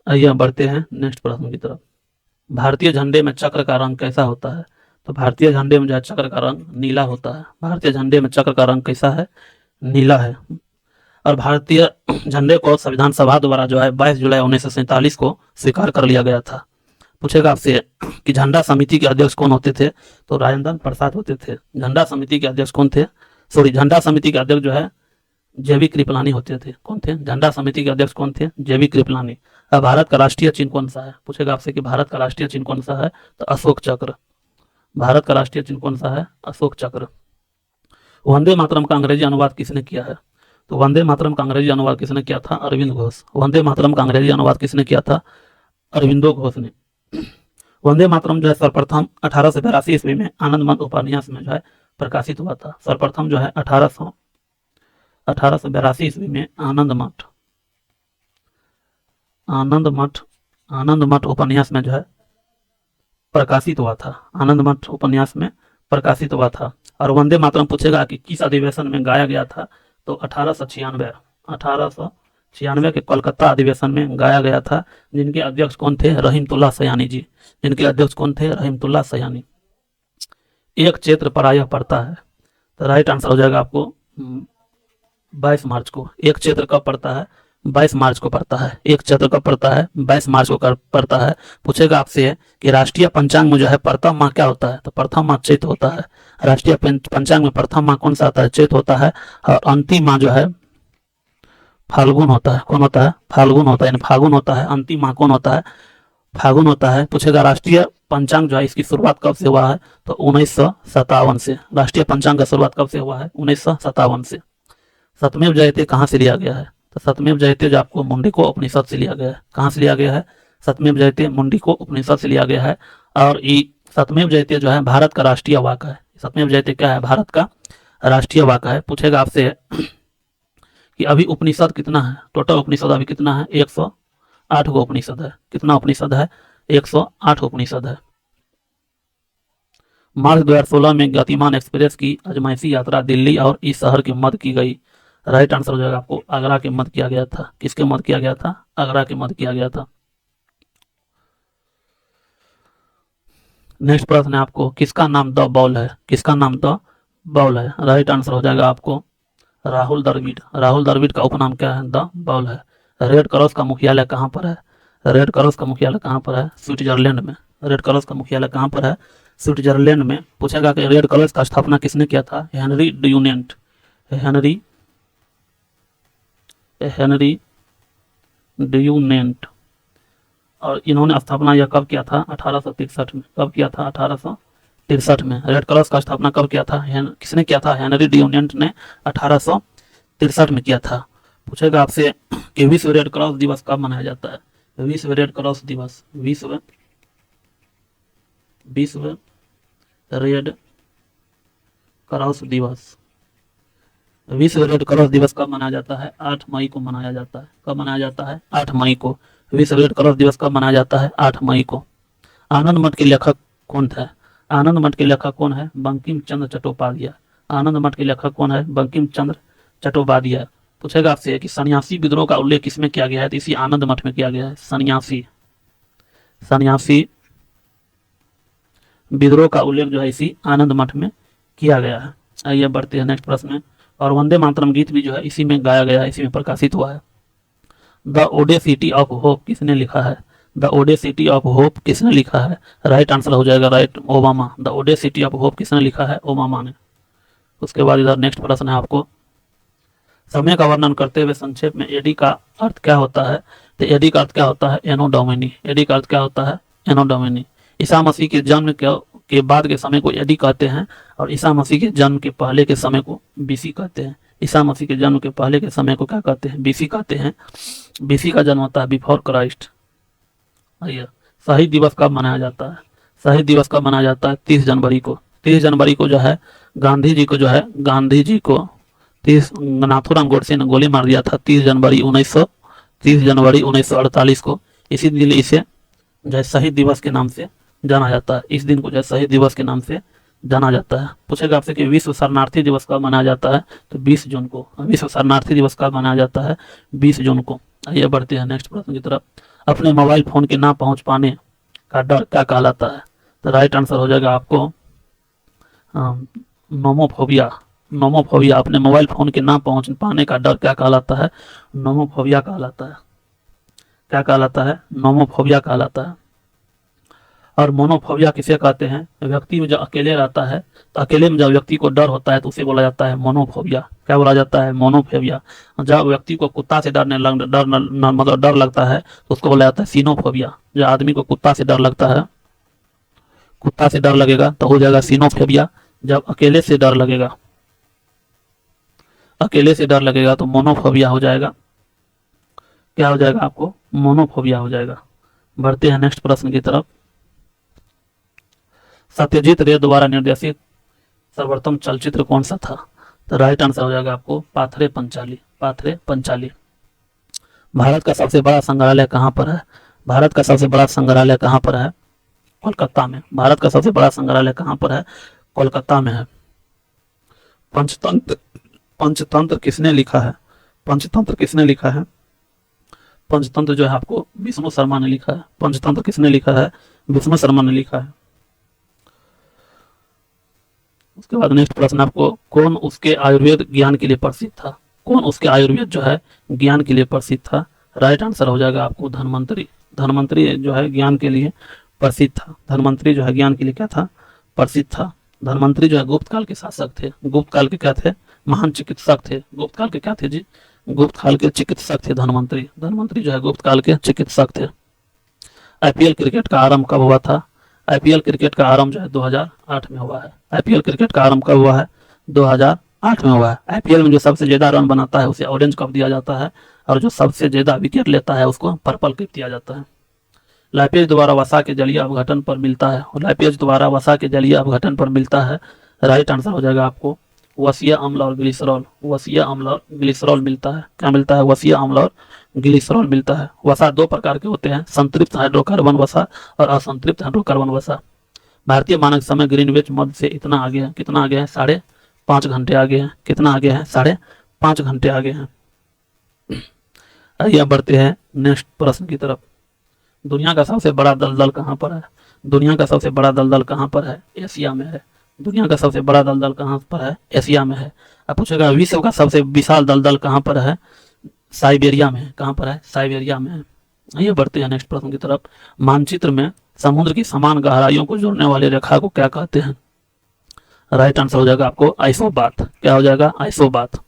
आइए बढ़ते हैं नेक्स्ट प्रश्न की तरफ। भारतीय झंडे में चक्र का रंग कैसा होता है? तो भारतीय झंडे में जो है चक्र का रंग नीला होता है। भारतीय झंडे में चक्र का रंग कैसा है? नीला है। और भारतीय झंडे को संविधान सभा द्वारा जो है 22 जुलाई 1947 को स्वीकार कर लिया गया था। पूछेगा आपसे कि झंडा समिति के अध्यक्ष कौन होते थे? तो राजेंद्र प्रसाद होते थे। झंडा समिति के अध्यक्ष कौन थे? झंडा समिति के अध्यक्ष जो है जेबी कृपलानी होते थे। कौन थे? झंडा समिति के अध्यक्ष कौन थे? जेबी कृपलानी। अब भारत का राष्ट्रीय चिन्ह कौन सा है? पूछेगा आपसे कि भारत का राष्ट्रीय चिन्ह कौन सा है? तो अशोक चक्र। भारत का राष्ट्रीय चिन्ह कौन सा है? अशोक चक्र। वंदे मातरम का अंग्रेजी अनुवाद किसने किया है? तो वंदे मातरम का अंग्रेजी अनुवाद किसने किया था? अरविंद घोष। वंदे मातरम का अंग्रेजी अनुवाद किसने किया था? अरविंदो घोष ने। वंदे मातरम जो है सर्वप्रथम 1882 ईस्वी में आनंद मठ उपन्यास में जो है प्रकाशित हुआ था। सर्वप्रथम जो है 1882 ईस्वी में आनंद मठ उपन्यास में जो है प्रकाशित हुआ था। आनंद मठ उपन्यास में प्रकाशित हुआ था। और वंदे मातरम पूछेगा कि किस अधिवेशन में गाया गया था? तो 1896 के कोलकाता अधिवेशन में गाया गया था। जिनके अध्यक्ष कौन थे? रहीमतुल्लाह सयानी जी। जिनके अध्यक्ष कौन थे? रहीमतुल्लाह सयानी। एक चैत्र प्रायः पड़ता है। तो राइट आंसर हो जाएगा आपको 22 मार्च को। एक चैत्र कब पड़ता है? 22 मार्च को पड़ता है। एक चैत्र कब पड़ता है? 22 मार्च को पड़ता है। पूछेगा आपसे कि राष्ट्रीय पंचांग में जो है प्रथम माह क्या होता है? तो प्रथम माह चैत होता है। राष्ट्रीय पंचांग में प्रथम माह कौन सा आता है? चैत होता है। और अंतिम माह जो है फाल्गुन होता है। कौन होता है? फाल्गुन होता है, यानी फागुन होता है। अंतिम माह कौन होता है? फागुन होता है। पूछेगा राष्ट्रीय पंचांग जो है इसकी शुरुआत कब से हुआ है? तो 1957 से। राष्ट्रीय पंचांग का शुरुआत कब से हुआ है? 1957 से। सतमेव जयते कहाँ से लिया गया है? तो सतमेव जयते जो आपको मुंडको उपनिषद से लिया गया है। कहाँ से लिया गया है? सतमेव जयते मुंडको उपनिषद से लिया गया है। और ये सतमेव जयते जो है भारत का राष्ट्रीय वाक्य है। सतमेव जयते क्या है? भारत का राष्ट्रीय वाक्य है। पूछेगा आपसे कि अभी उपनिषद कितना है? टोटल उपनिषद अभी कितना है? 108 गो उपनिषद है। कितना उपनिषद है? 108 उपनिषद है। मार्च 2016 में गतिमान एक्सप्रेस की अजमाइशी यात्रा दिल्ली और इस शहर के मध्य की गई। राइट आंसर हो जाएगा आपको आगरा के मध्य किया गया था। किसके मध्य किया गया था? आगरा के मध्य किया गया था। नेक्स्ट प्रश्न है आपको, किसका नाम द बॉल है? किसका नाम द बॉल है? राइट आंसर हो जाएगा आपको राहुल द्रविड़। राहुल द्रविड़ का उपनाम क्या है? द बॉल है। रेड क्रॉस का मुख्यालय कहाँ पर है? रेड क्रॉस का मुख्यालय कहाँ पर है? स्विट्जरलैंड में। रेड क्रॉस का मुख्यालय कहाँ पर है? स्विट्जरलैंड में। पूछेगा कि रेड क्रॉस का स्थापना किसने किया था? Henry Dunant. Henry Dunant. और इन्होंने स्थापना यह कब किया था? 1863 में। कब किया था? 1863 में। रेड क्रॉस का स्थापना कब किया था? किसने किया था? हेनरी ड्यूनेंट ने 1863 में किया था। पूछेगा आपसे कि विश्व रेड क्रॉस दिवस कब मनाया जाता है? विश्व रेड क्रॉस दिवस, विश्व रेड क्रॉस दिवस, विश्व रेड क्रॉस दिवस कब मनाया जाता है? 8 मई को मनाया जाता है। कब मनाया जाता है? 8 मई को। विश्व रेड क्रॉस दिवस कब मनाया जाता है? 8 मई को। आनंद मठ के लेखक कौन थे? आनंद मठ के लेखक कौन है? बंकिम चंद्र चट्टोपाध्याय। आनंद मठ के लेखक कौन है? बंकिम चंद्र चट्टोपाध्याय। पूछेगा आपसे कि सन्यासी विद्रोह का उल्लेख किसमें किया गया है? तो इसी आनंद मठ में किया गया है। सन्यासी विद्रोह का उल्लेख जो है इसी आनंद मठ में किया गया है। आइए बढ़ते हैं नेक्स्ट प्रश्न में। और वंदे मातरम गीत भी जो है इसी में गाया गया है, इसी में प्रकाशित हुआ है। द ओडेसिटी ऑफ होप किसने लिखा है? द ओडेसिटी ऑफ होप किसने लिखा है? राइट आंसर हो जाएगा right, Obama. The Audacity of hope किसने लिखा है? ओबामा ने। उसके बाद इधर नेक्स्ट प्रश्न है आपको, समय का वर्णन करते हुए संक्षेप में एडी का अर्थ क्या होता है? तो एडी का अर्थ क्या होता है? एनो डोमिनी। एडी का अर्थ क्या होता है? एनो डोमिनी। ईसा मसीह के जन्म के बाद के समय को एडी कहते हैं और ईसा मसीह के जन्म के पहले के समय को बीसी कहते हैं। ईसा मसीह के जन्म के पहले के समय को क्या कहते हैं? बीसी कहते हैं। बीसी का जन्म होता है बिफोर क्राइस्ट। आइए, शहीद दिवस कब मनाया जाता है? शहीद दिवस कब मनाया जाता है? 30 जनवरी को। 30 जनवरी को जो है गांधी जी को 30 नाथूराम गोडसे ने गोली मार दिया था 30 जनवरी 1948 को। इसी दिन इसे जो है शहीद दिवस के नाम से जाना जाता है। इस दिन को जो है शहीद दिवस के नाम से जाना जाता है। पूछेगा आपसे कि विश्व शरणार्थी दिवस कब मनाया जाता है? तो 20 जून को। विश्व शरणार्थी दिवस कब मनाया जाता है? 20 जून को। आइए बढ़ते हैं नेक्स्ट प्रश्न की तरफ। अपने मोबाइल फोन के ना पहुंच पाने का डर क्या कहलाता है? तो राइट आंसर हो जाएगा आपको नोमोफोबिया। नोमोफोबिया। अपने मोबाइल फोन के ना पहुंच पाने का डर क्या कहलाता है? नोमोफोबिया कहलाता है। क्या कहलाता है? नोमोफोबिया कहलाता है। और मोनोफोबिया किसे कहते हैं? व्यक्ति में जब अकेले रहता है तो अकेले में जब व्यक्ति को डर होता है तो उसे बोला जाता है मोनोफोबिया। क्या बोला जाता है? मोनोफोबिया। जब व्यक्ति को कुत्ता से मतलब डर लगता है तो उसको बोला जाता है सीनोफोबिया। जब आदमी को कुत्ता से डर लगता है, कुत्ता से डर लगेगा तो हो जाएगा सीनोफोबिया। जब अकेले से डर लगेगा, अकेले से डर लगेगा तो मोनोफोबिया हो जाएगा। क्या हो जाएगा आपको? मोनोफोबिया हो जाएगा। बढ़ते हैं नेक्स्ट प्रश्न की तरफ। सत्यजीत रे द्वारा निर्देशित सर्वोत्तम चलचित्र कौन सा था? तो राइट आंसर हो जाएगा आपको पाथरे पंचाली। पाथरे पंचाली। भारत का सबसे बड़ा संग्रहालय कहाँ पर है? भारत का सबसे बड़ा संग्रहालय कहाँ पर है? कोलकाता में। भारत का सबसे बड़ा संग्रहालय कहाँ पर है? कोलकाता में है। पंचतंत्र। पंचतंत्र किसने लिखा है? पंचतंत्र किसने लिखा है? पंचतंत्र जो है आपको विष्णु शर्मा ने लिखा है। पंचतंत्र किसने लिखा है? विष्णु शर्मा ने लिखा है। उसके बाद नेक्स्ट प्रश्न आपको, कौन उसके आयुर्वेद ज्ञान के लिए प्रसिद्ध था? कौन उसके आयुर्वेद जो है ज्ञान के लिए प्रसिद्ध था? राइट आंसर हो जाएगा आपको धन्वंतरी। धन्वंतरी जो है ज्ञान के लिए प्रसिद्ध था। धन्वंतरी जो है ज्ञान के लिए क्या था? प्रसिद्ध था। धन्वंतरी जो है गुप्त काल के शासक थे। गुप्त काल के क्या थे? महान चिकित्सक थे। गुप्त काल के क्या थे जी? गुप्त काल के चिकित्सक थे धन्वंतरी। धन्वंतरी जो है गुप्त काल के चिकित्सक थे। आईपीएल क्रिकेट का आरंभ कब हुआ था? आईपीएल क्रिकेट का आरंभ जो है 2008 में हुआ है। आईपीएल क्रिकेट का आरंभ कब हुआ है? 2008 में हुआ है। आईपीएल में जो सबसे ज्यादा रन बनाता है उसे ऑरेंज कप दिया जाता है और जो सबसे ज्यादा विकेट लेता है उसको पर्पल कैप दिया जाता है। लाइपेज द्वारा वसा के जलीय अपघटन पर मिलता है। लाइपेज द्वारा वसा के जलीय अपघटन पर मिलता है। राइट आंसर हो जाएगा आपको वसीय अम्ल और ग्लिसरॉल। वसीय अम्ल और ग्लिसरॉल मिलता है। क्या मिलता है? वसीय अम्ल और ग्लिसरॉल मिलता है। वसा दो प्रकार के होते हैं, संतृप्त हाइड्रोकार्बन वसा और असंतृप्त हाइड्रोकार्बन वसा। भारतीय मानक समय ग्रीनविच मध्य से इतना आगे है। कितना आगे है? 5.5 घंटे आगे है। कितना आगे है? 5.5 घंटे आगे है। आइए बढ़ते हैं नेक्स्ट प्रश्न की तरफ। दुनिया का सबसे बड़ा दलदल कहाँ पर है? दुनिया का सबसे बड़ा दलदल कहाँ पर है? एशिया में है। दुनिया का सबसे बड़ा दलदल कहाँ पर है? एशिया में है। अब पूछेगा विश्व का सबसे विशाल दलदल कहाँ पर है? साइबेरिया में। कहाँ पर है? साइबेरिया में है। आइए बढ़ते हैं नेक्स्ट प्रश्न की तरफ। मानचित्र में समुद्र की समान गहराइयों को जोड़ने वाली रेखा को क्या कहते हैं? राइट आंसर हो जाएगा आपको आइसोबाथ। क्या हो जाएगा? आइसोबाथ।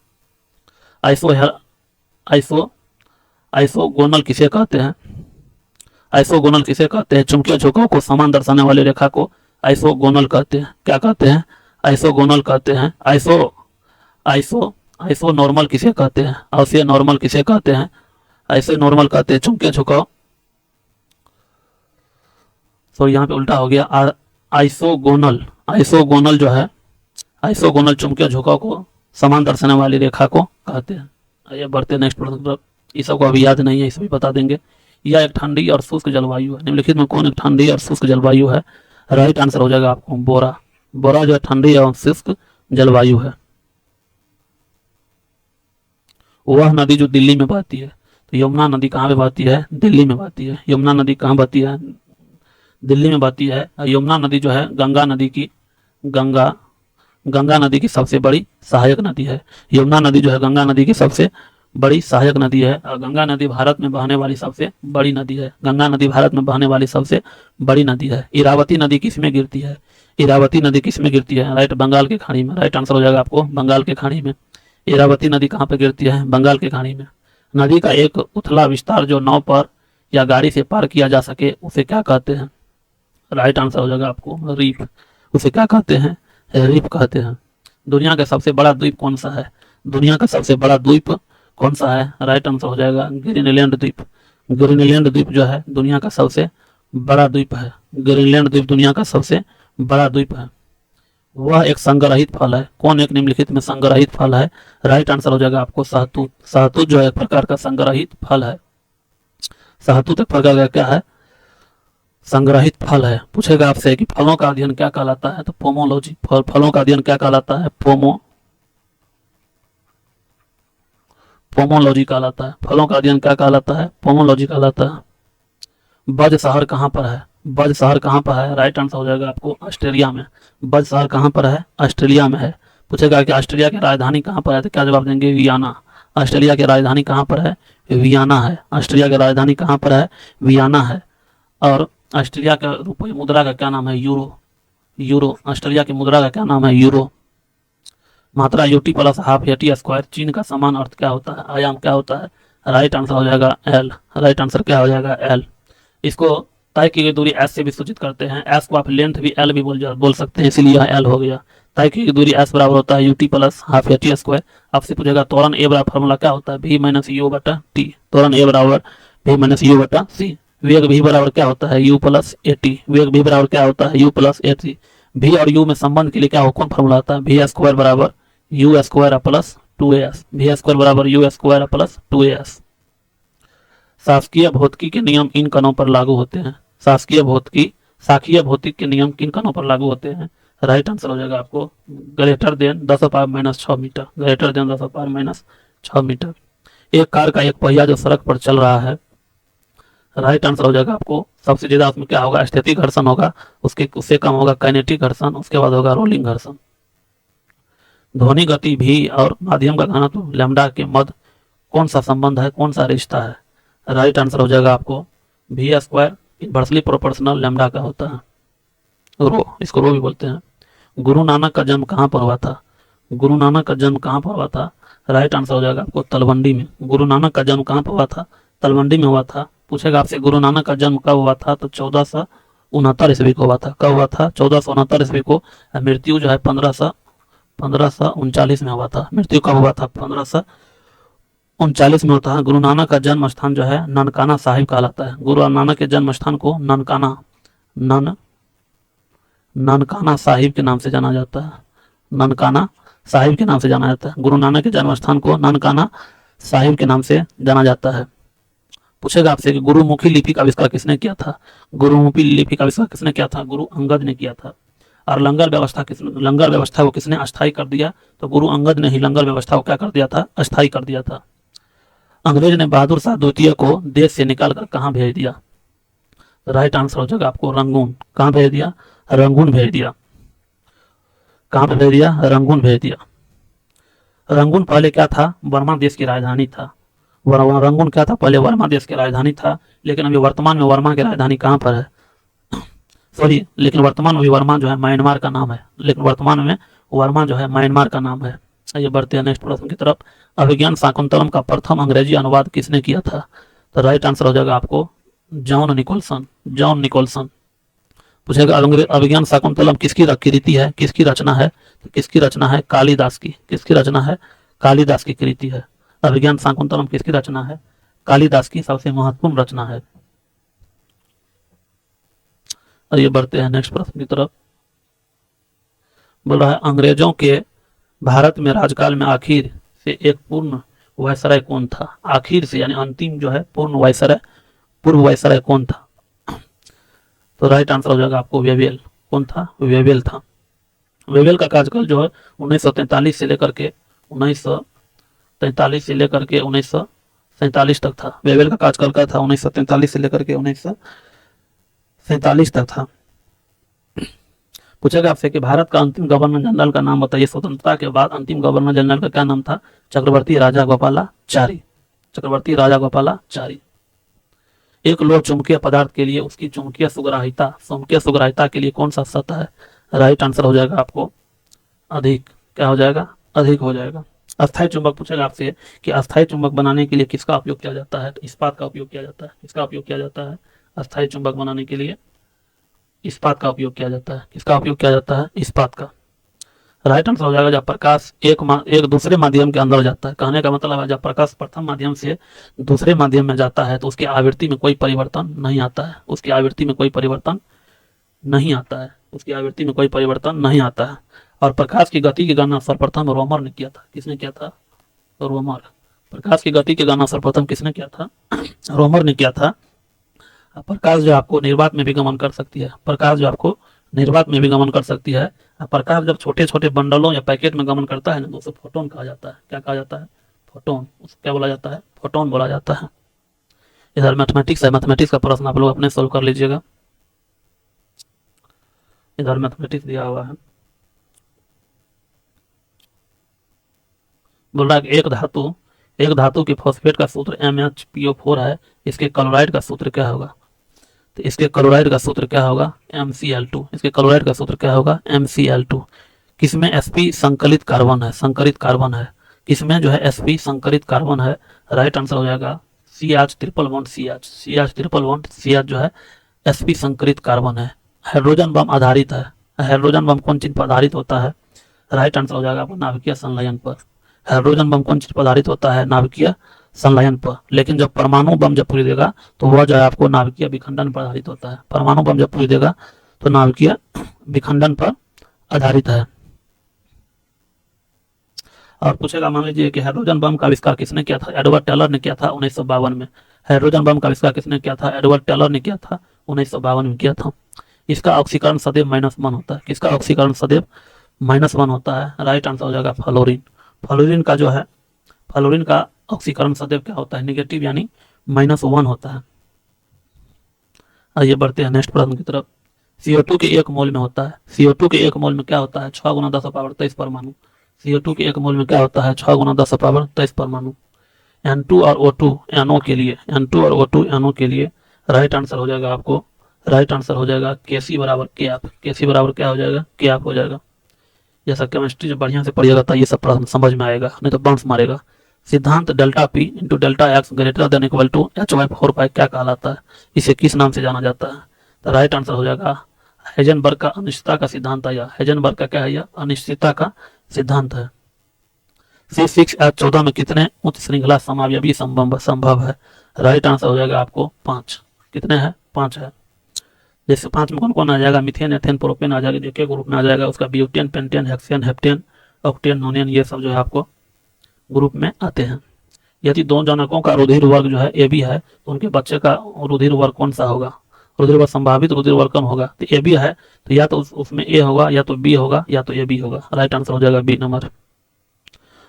आइसोगोनल किसे कहते हैं? आइसोगोनल किसे कहते हैं? चुंबकीय झुकाव को समान दर्शाने वाली रेखा को आइसोगोनल कहते हैं। क्या कहते हैं? आइसोगोनल कहते हैं। आइसो नॉर्मल किसे कहते हैं? आइसो नॉर्मल किसे कहते हैं? आइसो नॉर्मल कहते हैं चुंबकीय झुकाव। तो यहाँ पे उल्टा हो गया। आइसोगोनल। आइसोगोनल जो है, आइसोगोनल चुंबकीय झुकाव को समान दर्शाने वाली रेखा को कहते हैं। आइए बढ़ते हैं नेक्स्ट प्रश्न पर। ये सब को अभी याद नहीं है, इसे भी बता देंगे। यह एक ठंडी और शुष्क जलवायु है। निम्नलिखित में कौन एक ठंडी और शुष्क जलवायु है? राइट आंसर हो जाएगा आपको बोरा। बोरा जो है ठंडी और शुष्क जलवायु है। वह नदी जो दिल्ली में बहती है, तो यमुना नदी कहाँ पे बहती है? दिल्ली में बहती है। यमुना नदी कहाँ बहती है? दिल्ली में बहती है। यमुना नदी जो है गंगा नदी की सबसे बड़ी सहायक नदी है। यमुना नदी जो है गंगा नदी की सबसे बड़ी सहायक नदी है। और गंगा नदी भारत में बहने वाली सबसे बड़ी नदी है। गंगा नदी भारत में बहने वाली सबसे बड़ी नदी है। इरावती नदी किस में गिरती है? इरावती नदी किस में गिरती है? राइट, बंगाल की खाड़ी में। राइट आंसर हो जाएगा आपको बंगाल की खाड़ी में। इरावती नदी कहाँ पर गिरती है? बंगाल की खाड़ी में। नदी का एक उथला विस्तार जो नाव पर या गाड़ी से पार किया जा सके उसे क्या कहते हैं? राइट आंसर हो जाएगा आपको रीफ। उसे क्या कहते हैं? रीफ कहते हैं। दुनिया का सबसे बड़ा द्वीप कौन सा है? दुनिया का सबसे बड़ा द्वीप कौन सा है? राइट आंसर हो जाएगा ग्रीनलैंड द्वीप। ग्रीनलैंड द्वीप जो है दुनिया का सबसे बड़ा द्वीप है। ग्रीनलैंड द्वीप दुनिया का सबसे बड़ा द्वीप है। वह एक संग्रहित फल है। कौन एक निम्नलिखित में संग्रहित फल है? राइट आंसर हो जाएगा आपको शहतूत। शहतूत जो है एक प्रकार का संग्रहित फल है। शहतूत एक प्रकार का क्या है? संग्रहित फल है। पूछेगा आपसे कि फलों का अध्ययन क्या कहलाता है? तो पोमोलॉजी। फलों का अध्ययन क्या कहलाता है? पोमोलॉजी कहलाता है। फलों का अध्ययन क्या कहलाता है? पोमोलॉजी कहलाता है। बज शहर कहाँ पर है? बज शहर कहाँ पर है? राइट आंसर हो जाएगा आपको ऑस्ट्रेलिया में। बज शहर कहाँ पर है? ऑस्ट्रेलिया में है। पूछेगा कि ऑस्ट्रेलिया की राजधानी कहाँ पर है? तो क्या जवाब देंगे? वियना। ऑस्ट्रेलिया की राजधानी कहाँ पर है? वियना है। ऑस्ट्रेलिया की राजधानी कहाँ पर है? वियना है। और ऑस्ट्रेलिया का रुपये मुद्रा का क्या नाम है? यूरो। यूरो। ऑस्ट्रेलिया की मुद्रा का क्या नाम है? यूरो। मात्रा UT plus half eighty square चीन का समान अर्थ क्या होता है? आयाम क्या होता है? राइट आंसर हो जाएगा एल। राइट आंसर क्या हो जाएगा? एल। इसको तय की गई दूरी एस से भी सूचित करते हैं। एस को आप लेंथ भी एल भी बोल सकते हैं, इसीलिए यह एल हो गया। तय की गई दूरी एस बराबर होता है UT plus half eighty square. आपसे पूछेगा त्वरण ए बराबर फार्मूला क्या होता है? भी माइनस यू बटा टी। त्वरण ए बराबर भी माइनस यू बटा सी। वेग भी बराबर क्या होता है? You plus A T. वेग भी बराबर क्या होता है? You plus A T. भी और यू में संबंध के लिए क्या हो कौन फार्मूला आता है? भी स्क्वायर बराबर यू स्क्वायर प्लस 2as। भी स्क्वायर बराबर यू स्क्वायर प्लस 2as। शासकीय भौतिकी के नियम इन कणों पर लागू होते हैं। शासकीय भौतिक के नियम किन कणों पर लागू होते हैं? राइट आंसर हो जाएगा आपको greater than 10⁻⁻⁶ metre. Greater than 10⁻⁻⁶ metre. एक कार का एक पहिया जो सड़क पर चल रहा है। राइट आंसर हो जाएगा आपको सबसे ज्यादा उसमें क्या होगा? स्थितिक घर्षण होगा। उससे कम होगा काइनेटिक घर्षण। उसके बाद होगा रोलिंग घर्षण। ध्वनि गति भी और माध्यम का घनत्व लैम्डा के मध्य कौन सा संबंध है? कौन सा रिश्ता है? राइट आंसर हो जाएगा आपको भी स्क्वायर इनवर्सली प्रोपोर्शनल लैम्डा का होता है। रो, इसको रो भी बोलते हैं। गुरु नानक का जन्म कहाँ पर हुआ था? गुरु नानक का जन्म कहाँ पर हुआ था? राइट आंसर हो जाएगा आपको तलवंडी में। गुरु नानक का जन्म कहाँ पर हुआ था? तलवंडी में हुआ था। पूछेगा आपसे गुरु नानक का जन्म कब हुआ था? तो 1469 ईस्वी को हुआ था। कब हुआ था? 1469 ईस्वी को। मृत्यु जो है 1539 में हुआ था। मृत्यु कब हुआ था? 1539 में होता है। गुरु नानक का जन्म स्थान जो है ननकाना साहिब कहलाता है। गुरु नानक के जन्म स्थान को ननकाना साहिब के नाम से जाना जाता है। ननकाना साहिब के नाम से जाना जाता है। गुरु नानक के जन्म स्थान को ननकाना साहिब के नाम से जाना जाता है। पूछेगा आपसे कि गुरुमुखी लिपि का आविष्कार किसने किया था? गुरुमुखी लिपि का आविष्कार किसने किया था? गुरु अंगद ने किया था। और लंगर व्यवस्था को किसने अस्थायी कर दिया? तो गुरु अंगद ने ही लंगर व्यवस्था को क्या कर दिया था? अस्थायी कर दिया था। अंग्रेज ने बहादुर शाह द्वितीय को देश से निकालकर कहाँ भेज दिया? राइट आंसर हो जाएगा आपको रंगून। कहाँ भेज दिया? रंगून भेज दिया। कहाँ पे भेज दिया? रंगून भेज दिया। रंगून पहले क्या था? वर्मा देश की राजधानी था। रंगून क्या था? पहले वर्मा देश की राजधानी था। लेकिन अभी वर्तमान में वर्मा की राजधानी कहाँ पर है? सॉरी, लेकिन वर्तमान में वर्मा जो है म्यांमार का नाम है। लेकिन वर्तमान में वर्मा जो है म्यांमार का नाम है। आइए बढ़ते हैं नेक्स्ट प्रश्न की तरफ। अभिज्ञान शाकुंतलम का प्रथम अंग्रेजी अनुवाद किसने किया था? तो राइट आंसर हो जाएगा आपको जॉन निकोलसन। John Nicolson. पूछेगा अभिज्ञान शाकुंतलम किसकी कृति है? किसकी रचना है? तो किसकी रचना है? कालिदास की। किसकी रचना है? कालिदास की कृति है। अभिज्ञान शाकुंतलम किसकी रचना है? कालिदास की सबसे महत्वपूर्ण रचना है। और ये बढ़ते हैं नेक्स्ट प्रश्न की तरफ। बोल रहा है अंग्रेजों के भारत में राजकाल में आखिर से एक पूर्ण वायसराय कौन था? आखिर से यानी अंतिम जो है पूर्ण वायसराय, पूर्व वायसराय कौन था? तो राइट आंसर हो जाएगा आपको वेवेल। कौन था? वेवेल था। वेवेल का कार्यकाल जो है 1943 से लेकर के 1947 तक था। वेवेल का कार्यकाल क्या था? 1943 से लेकर के 1947 तक था। पूछेगा आपसे कि भारत का अंतिम गवर्नर जनरल का नाम बताइए। स्वतंत्रता के बाद अंतिम गवर्नर जनरल का क्या नाम था? चक्रवर्ती राजागोपालाचारी। चक्रवर्ती राजागोपालाचारी। एक लोह चुंबकीय पदार्थ के लिए उसकी चुंबकीय सुग्राहिता के लिए कौन सा सतह है? राइट आंसर हो जाएगा आपको अधिक। क्या हो जाएगा? अधिक हो जाएगा। अस्थायी चुंबक पूछेगा आपसे कि अस्थायी चुंबक बनाने के लिए किसका उपयोग किया जाता है? तो इस्पात का उपयोग किया जाता है। किसका उपयोग किया जाता है? अस्थायी चुंबक बनाने के लिए इस्पात का उपयोग किया जाता है। किसका उपयोग किया जाता है? इस्पात का। राइट आंसर हो जाएगा जब प्रकाश एक दूसरे माध्यम के अंदर जाता है। कहने का मतलब है जब प्रकाश प्रथम माध्यम से दूसरे माध्यम में जाता है तो उसकी आवृत्ति में कोई परिवर्तन नहीं आता है। उसकी आवृत्ति में कोई परिवर्तन नहीं आता है। उसकी आवृत्ति में कोई परिवर्तन नहीं आता है। और प्रकाश की गति की गणना सर्वप्रथम रोमर ने किया था। किसने किया था? रोमर। प्रकाश की गति की गणना सर्वप्रथम किसने किया था? रोमर ने किया था। प्रकाश जो आपको निर्वात में भी गमन कर सकती है। प्रकाश जो आपको निर्वात में भी गमन कर सकती है। प्रकाश जब छोटे छोटे बंडलों या पैकेट में गमन करता है ना तो उसे फोटोन कहा जाता है। क्या कहा जाता है? फोटोन। उसे क्या बोला जाता है? फोटोन बोला जाता है। इधर मैथमेटिक्स है, मैथमेटिक्स का प्रश्न आप लोग अपने सोल्व कर लीजिएगा। इधर मैथमेटिक्स दिया हुआ है। बोल रहा है कि एक धातु की फॉस्फेट का सूत्र MHPO4 है। इसके क्लोराइड का सूत्र क्या होगा? तो इसके क्लोराइड का सूत्र क्या होगा? MCl2। इसके क्लोराइड का सूत्र क्या होगा? MCl2। किसमें sp संकलित कार्बन है? संकरित कार्बन है। किसमें जो है sp संकरित कार्बन है? राइट आंसर हो जाएगा CH triple bond CH। CH triple bond CH जो है sp संकरित कार्बन है। हाइड्रोजन बम आधारित है। हाइड्रोजन बम कौन चीज पर आधारित होता है? राइट आंसर हो जाएगा नाभिकीय संलयन पर। हाइड्रोजन बम कौन चीज पर आधारित होता है? नाभिकीय संलयन पर। लेकिन जब परमाणु बम जब पूरी देगा तो वह जो है आपको नाभिकीय विखंडन पर आधारित होता है। परमाणु बम जब पूरी देगा तो नाभिकीय विखंडन पर आधारित है। और पूछेगा मान लीजिए कि हाइड्रोजन बम का आविष्कार किसने किया था? एडवर्ड टेलर ने किया था 1952 में। हाइड्रोजन बम का आविष्कार किसने किया था? एडवर्ड टेलर ने किया था 1952 में किया था। इसका ऑक्सीकरण सदैव -1 होता है। किसका ऑक्सीकरण सदैव -1 होता है? राइट आंसर हो जाएगा फ्लोरीन। फ्लोरीन का जो है फ्लोरीन का ऑक्सीकरण सदैव क्या होता है? नेगेटिव यानी -1 होता है। आइए बढ़ते हैं नेक्स्ट प्रश्न की तरफ। CO2 के 1 मोल में होता है। CO2 के 1 मोल में क्या होता है? 6 × 10⁻23 परमाणु। CO2 के 1 मोल में क्या होता है? 6 × 10⁻23 परमाणु। N2 और O2 NO के लिए N2 और O2 NO के लिए राइट आंसर हो जाएगा आपको राइट आंसर हो जाएगा Kc बराबर Kf। Kc बराबर क्या हो जाएगा? Kf हो जाएगा। जैसा केमिस्ट्री जब बढ़िया से पढ़िएगा तो ये सब प्रश्न समझ में आएगा, नहीं तो बाउंस मारेगा। सिद्धांत delta P into delta X greater than equal to H/4 क्या कहलाता है? इसे किस नाम से जाना जाता है? तो राइट आंसर हो जाएगा हाइजेनबर्ग का अनिश्चितता का सिद्धांत है। हाइजेनबर्ग का क्या है? यह अनिश्चितता का सिद्धांत है। C6H14 में कितने उच्च श्रृंखला समावयवी संभव है? राइट आंसर हो जाएगा आपको 5। कितने हैं? 5 है। जैसे 5 में कौन कौन आ जाएगा? मिथेन, एथेन, प्रोपेन आ जाएगा। देखिए ग्रुप में आ जाएगा उसका butane, pentane, hexane, heptane, octane, nonane, ये सब जो है आपको ग्रुप में आते हैं। यदि 2 जनकों का रुधिर वर्ग जो है AB है तो उनके बच्चे का रुधिर वर्ग कौन सा होगा? रुधिर वर्ग संभावित रुधिर वर्ग कौन होगा? तो AB है तो या तो उसमें A होगा, या तो B होगा, या तो AB होगा। राइट आंसर हो जाएगा B नंबर।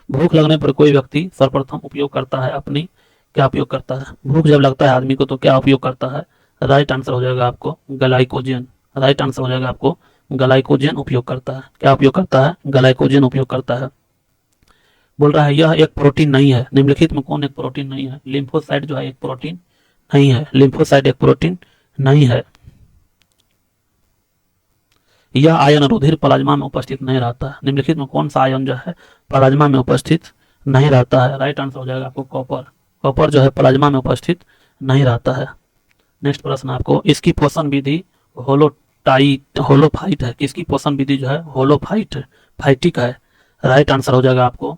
भूख लगने पर कोई व्यक्ति सर्वप्रथम उपयोग करता है अपनी क्या उपयोग करता है? भूख जब लगता है आदमी को तो क्या उपयोग करता है? राइट आंसर हो जाएगा आपको ग्लाइकोजन। राइट आंसर हो जाएगा आपको ग्लाइकोजन उपयोग करता है। क्या उपयोग करता है? ग्लाइकोजन उपयोग करता है। बोल रहा है यह एक प्रोटीन नहीं है। निम्नलिखित में कौन एक प्रोटीन नहीं है? लिम्फोसाइट जो है एक प्रोटीन नहीं है। लिम्फोसाइट एक प्रोटीन नहीं है। यह आयन रुधिर प्लाज्मा में उपस्थित नहीं रहता है। निम्नलिखित में कौन सा आयन जो है प्लाज्मा में उपस्थित नहीं रहता है? राइट आंसर हो जाएगा आपको कॉपर। कॉपर जो है प्लाज्मा में उपस्थित नहीं रहता है। नेक्स्ट प्रश्न आपको, इसकी पोषण विधि होलोफाइट है। किसकी पोषण विधि जो है फाइटिक है। राइट आंसर हो जाएगा आपको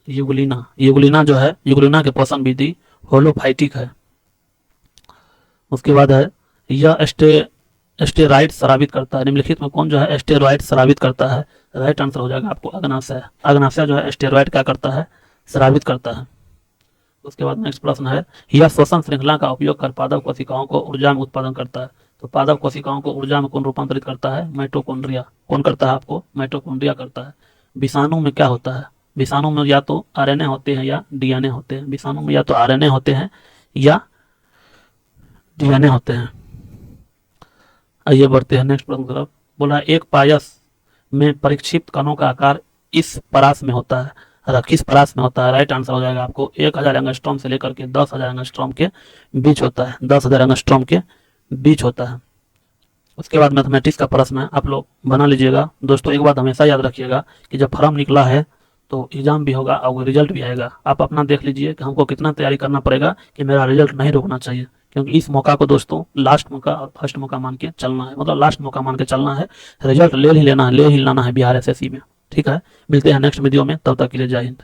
यूग्लिना। यूग्लिना जो है यूग्लिना के पोषण विधि होलोफाइटिक है। उसके बाद है यह स्टेरॉइड स्रावित करता है। निम्नलिखित में कौन जो है स्टेरॉइड स्रावित करता है? राइट आंसर हो जाएगा आपको अग्नाशय। अग्नाशय जो है स्टेरॉइड क्या करता है? स्रावित करता है। उसके बाद नेक्स्ट प्रश्न है यह श्वसन श्रृंखला का उपयोग कर पादप कोशिकाओं को ऊर्जा में उत्पादन करता है। तो पादप कोशिकाओं को ऊर्जा में कौन रूपांतरित करता है? माइटोकॉन्ड्रिया। कौन करता है? आपको माइटोकॉन्ड्रिया करता है। विषाणु में क्या होता है? विषाणु में या तो RNA होते हैं या DNA होते हैं। विषाणु में या तो RNA होते हैं या DNA होते हैं। आइए बढ़ते हैं नेक्स्ट प्रश्न की तरफ। बोल रहा है एक पायस में परिक्षिप्त कणों का आकार इस परास में होता है। किस परास में होता है? राइट आंसर हो जाएगा आपको 1000 एंगस्ट्रॉम से लेकर के 10,000 एंगस्ट्रॉम के बीच होता है। 10,000 एंगस्ट्रॉम के बीच होता है। उसके बाद मैथमेटिक्स का प्रश्न आप लोग बना लीजिएगा। दोस्तों एक बात हमेशा याद रखिएगा कि जब फॉर्म निकला है तो एग्जाम भी होगा और रिजल्ट भी आएगा। आप अपना देख लीजिए कि हमको कितना तैयारी करना पड़ेगा कि मेरा रिजल्ट नहीं रुकना चाहिए, क्योंकि इस मौका को दोस्तों लास्ट मौका और फर्स्ट मौका मान के चलना है, मतलब लास्ट मौका मान के चलना है। रिजल्ट ले ही लेना है, ले ही लाना है बिहार एसएससी में। ठीक है, मिलते हैं नेक्स्ट वीडियो में, तब तक के लिए जय हिंद।